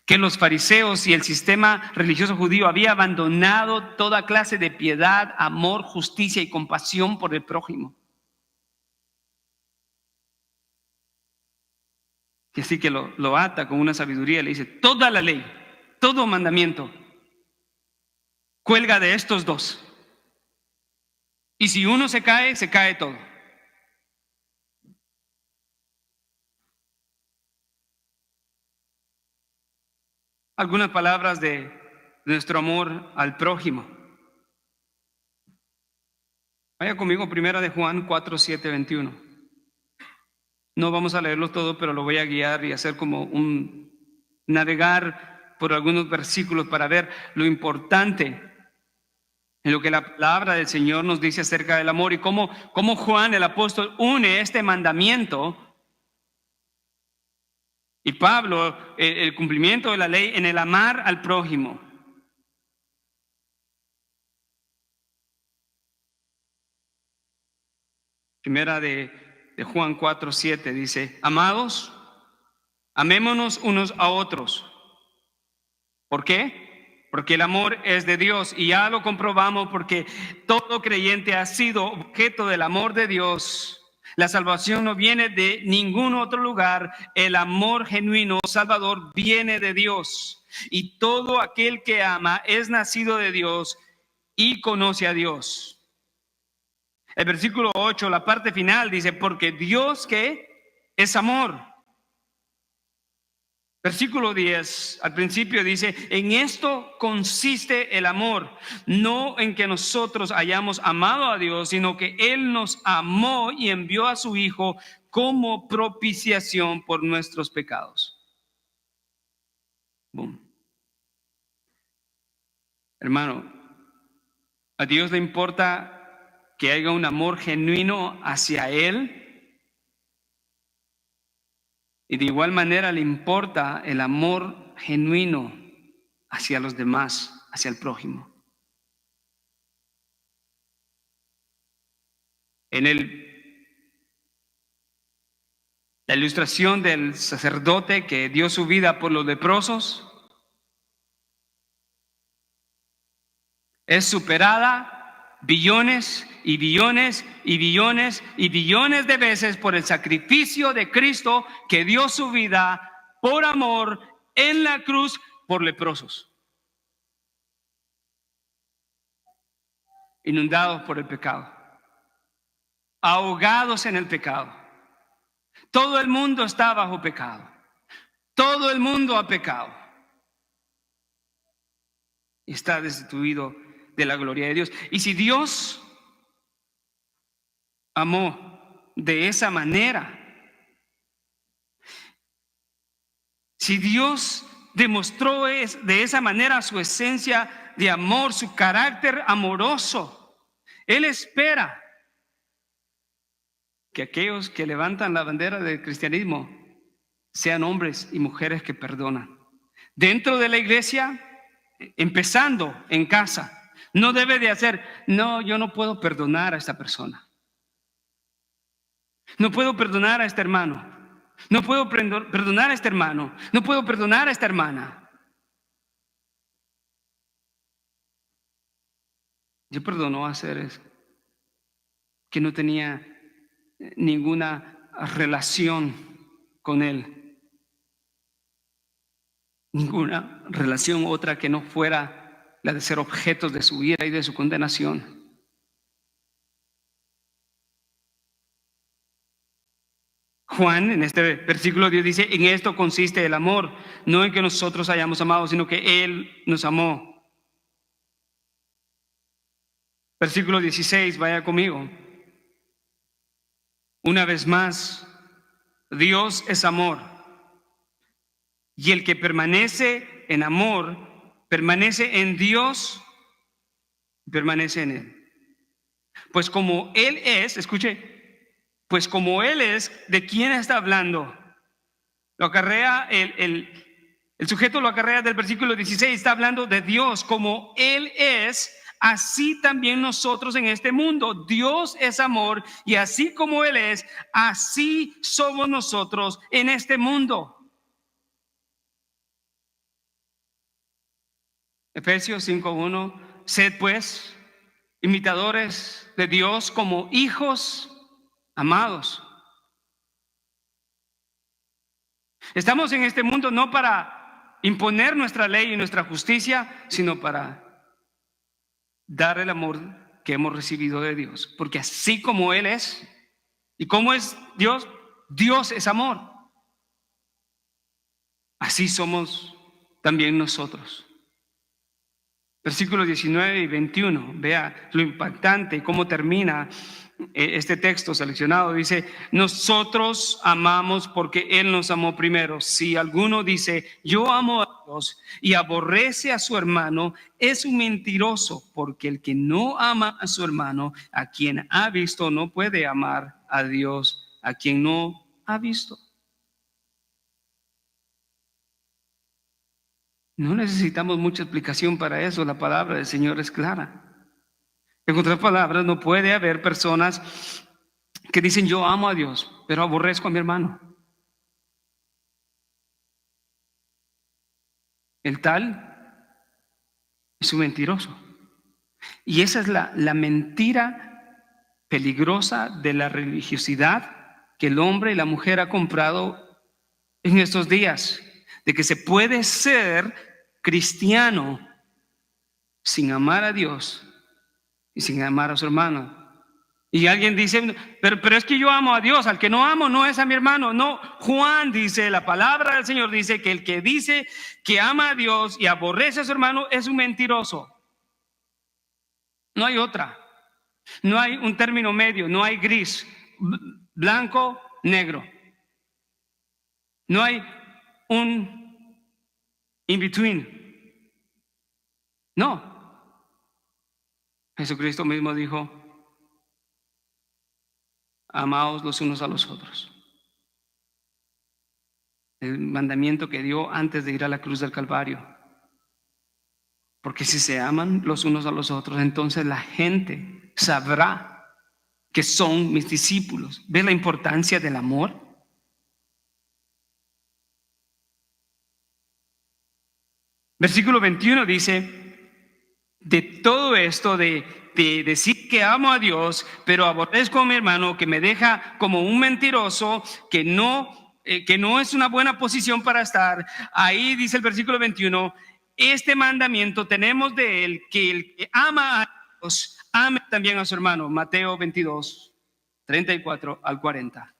que los fariseos y el sistema religioso judío había abandonado toda clase de piedad, amor, justicia y compasión por el prójimo. Y así que lo ata con una sabiduría, le dice, toda la ley, todo mandamiento, cuelga de estos dos. Y si uno se cae todo. Algunas palabras de nuestro amor al prójimo. Vaya conmigo, primera de Juan 4, 7, 21. No vamos a leerlo todo, pero lo voy a guiar y hacer como navegar por algunos versículos para ver lo importante en lo que la palabra del Señor nos dice acerca del amor y cómo Juan el apóstol une este mandamiento y Pablo el cumplimiento de la ley en el amar al prójimo. Primera de Juan 4, 7 dice, amados, amémonos unos a otros. ¿Por qué? Porque el amor es de Dios y ya lo comprobamos porque todo creyente ha sido objeto del amor de Dios. La salvación no viene de ningún otro lugar. El amor genuino, salvador, viene de Dios. Y todo aquel que ama es nacido de Dios y conoce a Dios. El versículo 8, la parte final dice, porque Dios que es amor. Versículo 10, al principio dice, en esto consiste el amor, no en que nosotros hayamos amado a Dios, sino que Él nos amó y envió a su Hijo como propiciación por nuestros pecados. Boom. Hermano, a Dios le importa que haya un amor genuino hacia Él. Y de igual manera le importa el amor genuino hacia los demás, hacia el prójimo. En la ilustración del sacerdote que dio su vida por los leprosos es superada billones y billones y billones y billones de veces por el sacrificio de Cristo que dio su vida por amor en la cruz por leprosos, inundados por el pecado, ahogados en el pecado. Todo el mundo está bajo pecado. Todo el mundo ha pecado. Y está destituido de la gloria de Dios. Y si Dios amó de esa manera, si Dios demostró de esa manera su esencia de amor, su carácter amoroso, Él espera que aquellos que levantan la bandera del cristianismo sean hombres y mujeres que perdonan. Dentro de la iglesia, empezando en casa, no debe de hacer, no, yo no puedo perdonar a esta persona. No puedo perdonar a este hermano. No puedo perdonar a este hermano. No puedo perdonar a esta hermana. Yo perdono a seres que no tenía ninguna relación con él. Ninguna relación otra que no fuera la de ser objetos de su ira y de su condenación. Juan en este versículo 10 dice, en esto consiste el amor, no en que nosotros hayamos amado, sino que Él nos amó. Versículo 16, vaya conmigo. Una vez más, Dios es amor. Y el que permanece en amor, permanece en Dios, permanece en Él. Pues como Él es, escuche, pues como Él es, ¿de quién está hablando? Lo acarrea el El sujeto lo acarrea del versículo 16, está hablando de Dios como Él es, así también nosotros en este mundo. Dios es amor y así como Él es, así somos nosotros en este mundo. Efesios 5:1, sed pues imitadores de Dios como hijos amados. Estamos en este mundo no para imponer nuestra ley y nuestra justicia, sino para dar el amor que hemos recibido de Dios. Porque así como Él es, y como es Dios, Dios es amor. Así somos también nosotros. Versículos 19 y 21, vea lo impactante, cómo termina este texto seleccionado. Dice, nosotros amamos porque Él nos amó primero. Si alguno dice, yo amo a Dios y aborrece a su hermano, es un mentiroso, porque el que no ama a su hermano, a quien ha visto, no puede amar a Dios, a quien no ha visto. No necesitamos mucha explicación para eso, la palabra del Señor es clara. En otras palabras, no puede haber personas que dicen yo amo a Dios, pero aborrezco a mi hermano. El tal es un mentiroso. Y esa es la mentira peligrosa de la religiosidad que el hombre y la mujer ha comprado en estos días, de que se puede ser cristiano sin amar a Dios y sin amar a su hermano. Y alguien dice, pero es que yo amo a Dios, al que no amo no es a mi hermano. No, Juan dice, la palabra del Señor dice que el que dice que ama a Dios y aborrece a su hermano es un mentiroso. No hay otra. No hay un término medio, no hay gris, blanco, negro. No hay un in between. No. Jesucristo mismo dijo, amaos los unos a los otros. El mandamiento que dio antes de ir a la cruz del Calvario. Porque si se aman los unos a los otros, entonces la gente sabrá que son mis discípulos. ¿Ves la importancia del amor? Versículo 21 dice, de todo esto de decir que amo a Dios, pero aborrezco a mi hermano, que me deja como un mentiroso, que no es una buena posición para estar. Ahí dice el versículo 21, este mandamiento tenemos de él, que el que ama a Dios, ame también a su hermano. Mateo 22, 34 al 40.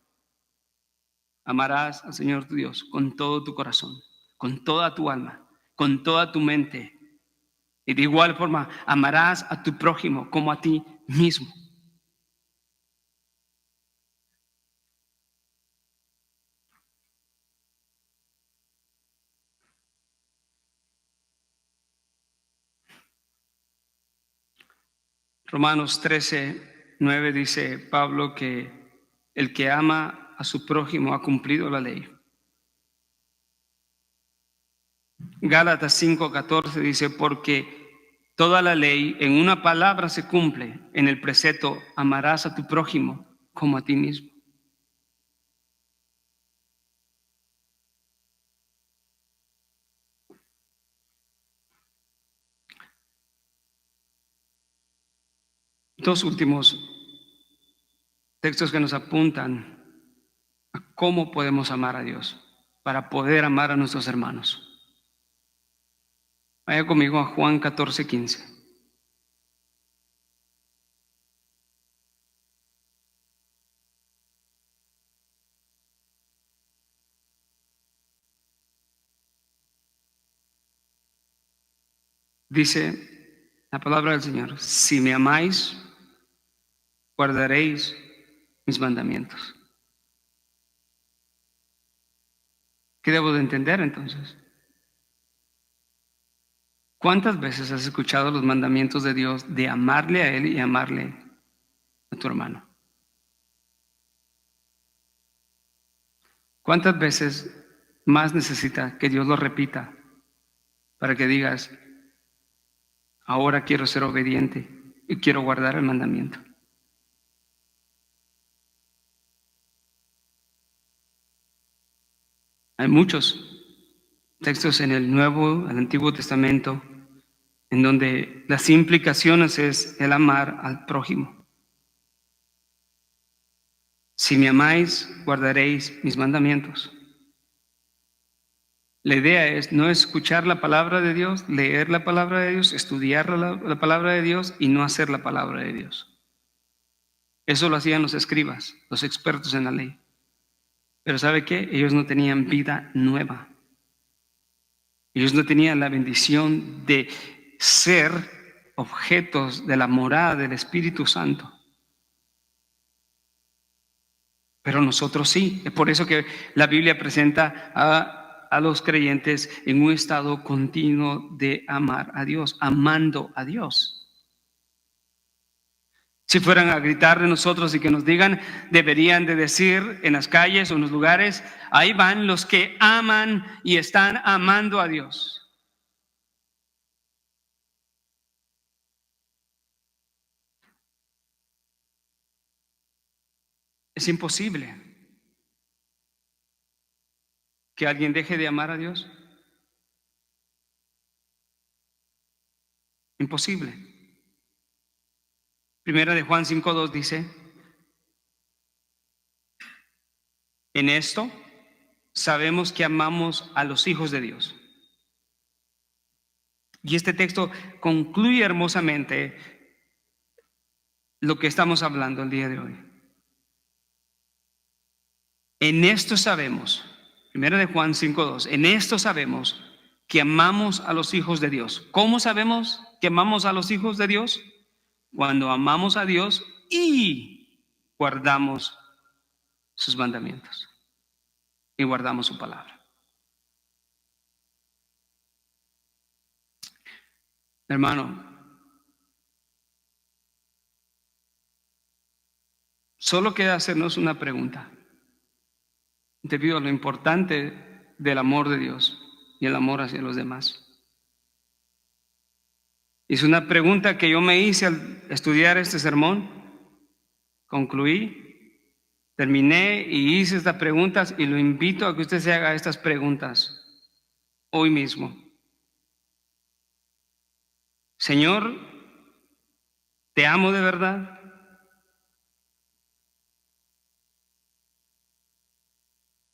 Amarás al Señor tu Dios con todo tu corazón, con toda tu alma, con toda tu mente. Y de igual forma, amarás a tu prójimo como a ti mismo. Romanos 13:9 dice Pablo que el que ama a su prójimo ha cumplido la ley. Gálatas 5:14 dice, porque toda la ley en una palabra se cumple, en el precepto, amarás a tu prójimo como a ti mismo. Dos últimos textos que nos apuntan a cómo podemos amar a Dios para poder amar a nuestros hermanos. Vaya conmigo a Juan 14:15. Dice la palabra del Señor, si me amáis, guardaréis mis mandamientos. ¿Qué debo de entender entonces? ¿Cuántas veces has escuchado los mandamientos de Dios de amarle a Él y amarle a tu hermano? ¿Cuántas veces más necesita que Dios lo repita para que digas, ahora quiero ser obediente y quiero guardar el mandamiento. Hay muchos textos en el Nuevo, el Antiguo Testamento, en donde las implicaciones es el amar al prójimo. Si me amáis, guardaréis mis mandamientos. La idea es no escuchar la palabra de Dios, leer la palabra de Dios, estudiar la palabra de Dios y no hacer la palabra de Dios. Eso lo hacían los escribas, los expertos en la ley. Pero ¿sabe qué? Ellos no tenían vida nueva. Ellos no tenían la bendición de ser objetos de la morada del Espíritu Santo. Pero nosotros sí. Es por eso que la Biblia presenta a los creyentes en un estado continuo de amar a Dios, amando a Dios. Si fueran a gritar de nosotros y que nos digan, deberían de decir en las calles o en los lugares, ahí van los que aman y están amando a Dios. Es imposible que alguien deje de amar a Dios. Imposible. Primera de Juan 5:2 dice, en esto sabemos que amamos a los hijos de Dios. Y este texto concluye hermosamente lo que estamos hablando el día de hoy. En esto sabemos, primera de Juan 5:2, en esto sabemos que amamos a los hijos de Dios. ¿Cómo sabemos que amamos a los hijos de Dios? Cuando amamos a Dios y guardamos sus mandamientos y guardamos su palabra. Hermano, solo queda hacernos una pregunta debido a lo importante del amor de Dios y el amor hacia los demás. Es una pregunta que yo me hice al estudiar este sermón. Concluí, terminé y hice estas preguntas y lo invito a que usted se haga estas preguntas hoy mismo. Señor, ¿te amo de verdad?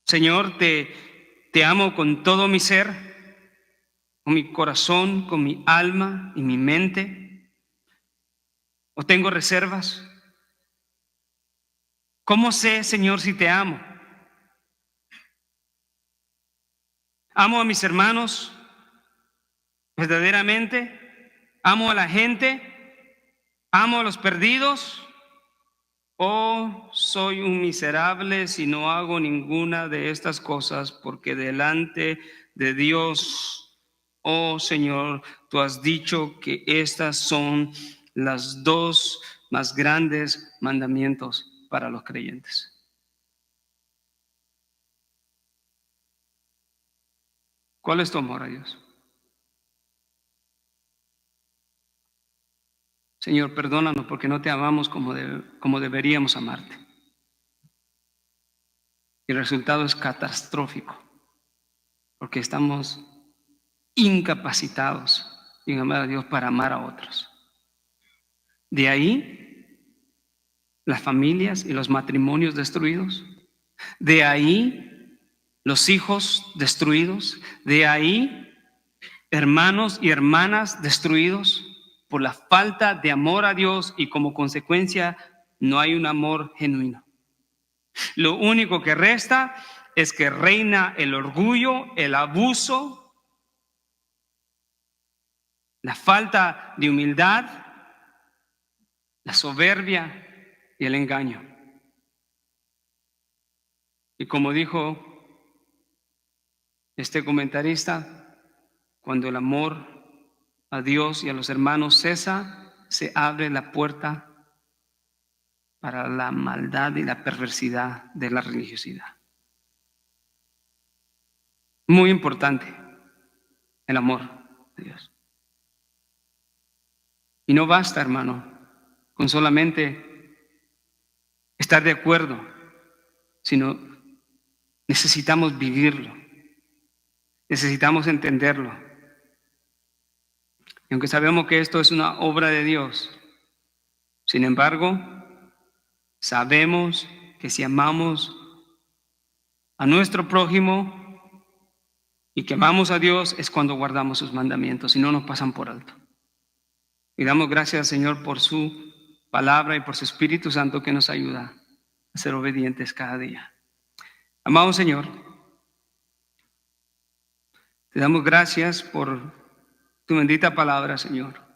Señor, te amo con todo mi ser, con mi corazón, con mi alma y mi mente. ¿O tengo reservas? ¿Cómo sé, Señor, si te amo? ¿Amo a mis hermanos verdaderamente? ¿Amo a la gente? ¿Amo a los perdidos? ¿O soy un miserable si no hago ninguna de estas cosas? Porque delante de Dios, oh Señor, tú has dicho que estas son las dos más grandes mandamientos para los creyentes. ¿Cuál es tu amor a Dios? Señor, perdónanos porque no te amamos como deberíamos amarte. Y el resultado es catastrófico, porque estamos incapacitados en amar a Dios para amar a otros. De ahí las familias y los matrimonios destruidos. De ahí los hijos destruidos. De ahí hermanos y hermanas destruidos por la falta de amor a Dios y como consecuencia no hay un amor genuino. Lo único que resta es que reina el orgullo, el abuso, la falta de humildad, la soberbia y el engaño. Y como dijo este comentarista, cuando el amor a Dios y a los hermanos cesa, se abre la puerta para la maldad y la perversidad de la religiosidad. Muy importante, el amor de Dios. Y no basta, hermano, con solamente estar de acuerdo, sino necesitamos vivirlo, necesitamos entenderlo. Y aunque sabemos que esto es una obra de Dios, sin embargo, sabemos que si amamos a nuestro prójimo y que amamos a Dios, es cuando guardamos sus mandamientos y no nos pasan por alto. Y damos gracias al Señor por su palabra y por su Espíritu Santo que nos ayuda a ser obedientes cada día. Amado Señor, te damos gracias por tu bendita palabra, Señor.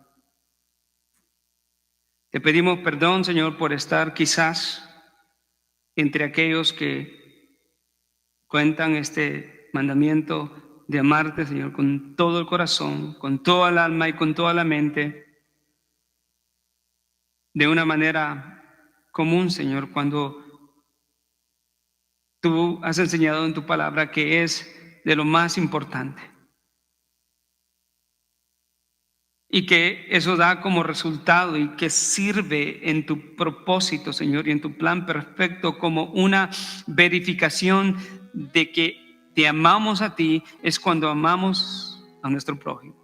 Te pedimos perdón, Señor, por estar quizás entre aquellos que cuentan este mandamiento de amarte, Señor, con todo el corazón, con toda el alma y con toda la mente, de una manera común, Señor, cuando tú has enseñado en tu palabra que es de lo más importante. Y que eso da como resultado y que sirve en tu propósito, Señor, y en tu plan perfecto como una verificación de que te amamos a ti, es cuando amamos a nuestro prójimo,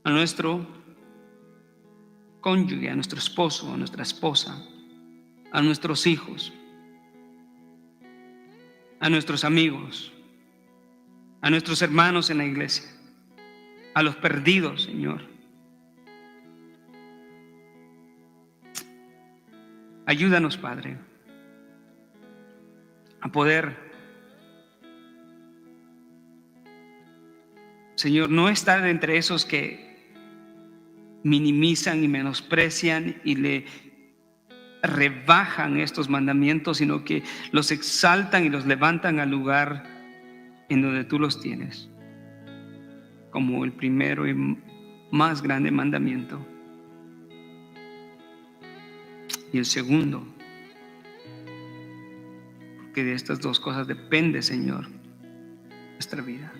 a nuestro cónyuge, a nuestro esposo, a nuestra esposa, a nuestros hijos, a nuestros amigos, a nuestros hermanos en la iglesia, a los perdidos, Señor. Ayúdanos, Padre, a poder, Señor, no estar entre esos que minimizan y menosprecian y le rebajan estos mandamientos, sino que los exaltan y los levantan al lugar en donde tú los tienes, como el primero y más grande mandamiento. Y el segundo, porque de estas dos cosas depende, Señor, nuestra vida.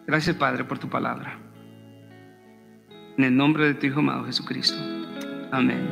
Gracias, Padre, por tu palabra. En el nombre de tu Hijo amado Jesucristo. Amén.